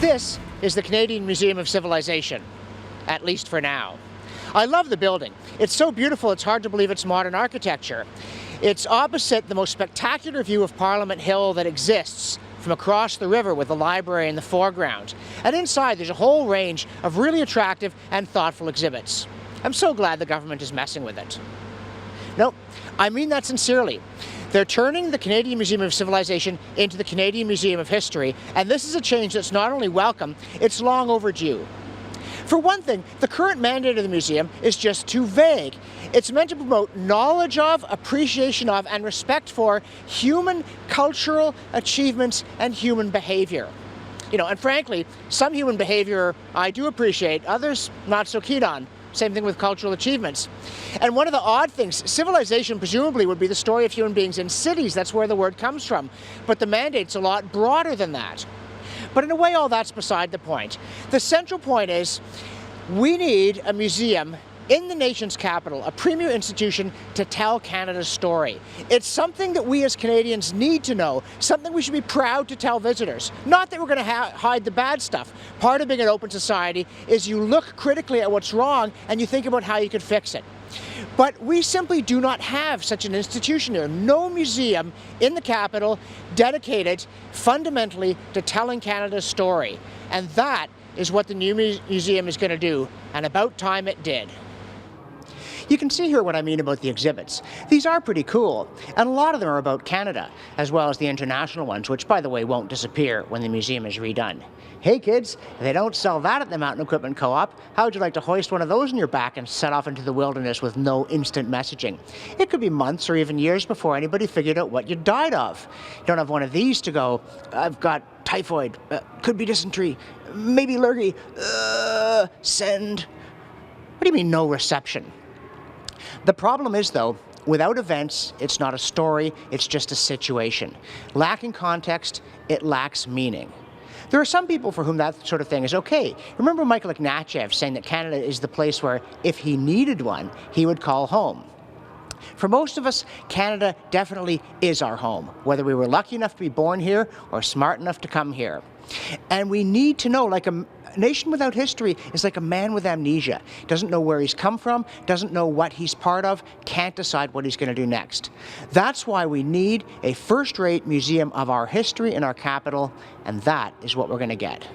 This is the Canadian Museum of Civilization, at least for now. I love the building. It's so beautiful it's hard to believe it's modern architecture. It's opposite the most spectacular view of Parliament Hill that exists from across the river with the library in the foreground. And inside there's a whole range of really attractive and thoughtful exhibits. I'm so glad the government is messing with it. No, I mean that sincerely. They're turning the Canadian Museum of Civilization into the Canadian Museum of History, and this is a change that's not only welcome, it's long overdue. For one thing, the current mandate of the museum is just too vague. It's meant to promote knowledge of, appreciation of, and respect for human cultural achievements and human behavior. And frankly, some human behavior I do appreciate, others not so keen on. Same thing with cultural achievements. And one of the odd things, civilization presumably would be the story of human beings in cities. That's where the word comes from. But the mandate's a lot broader than that. But in a way, all that's beside the point. The central point is we need a museum in the nation's capital, a premier institution to tell Canada's story. It's something that we as Canadians need to know, something we should be proud to tell visitors. Not that we're going to hide the bad stuff. Part of being an open society is you look critically at what's wrong and you think about how you could fix it. But we simply do not have such an institution here. No museum in the capital dedicated fundamentally to telling Canada's story. And that is what the new museum is going to do, and about time it did. You can see here what I mean about the exhibits. These are pretty cool, and a lot of them are about Canada, as well as the international ones, which, by the way, won't disappear when the museum is redone. Hey kids, they don't sell that at the Mountain Equipment Co-op. How would you like to hoist one of those in your back and set off into the wilderness with no instant messaging? It could be months or even years before anybody figured out what you died of. You don't have one of these to go, I've got typhoid, could be dysentery, maybe lurgy, send. What do you mean no reception? The problem is, though, without events, it's not a story, it's just a situation. Lacking context, it lacks meaning. There are some people for whom that sort of thing is okay. Remember Michael Ignatieff saying that Canada is the place where, if he needed one, he would call home. For most of us, Canada definitely is our home, whether we were lucky enough to be born here or smart enough to come here. And we need to know, like a nation without history is like a man with amnesia. Doesn't know where he's come from, doesn't know what he's part of, can't decide what he's going to do next. That's why we need a first-rate museum of our history in our capital, and that is what we're going to get.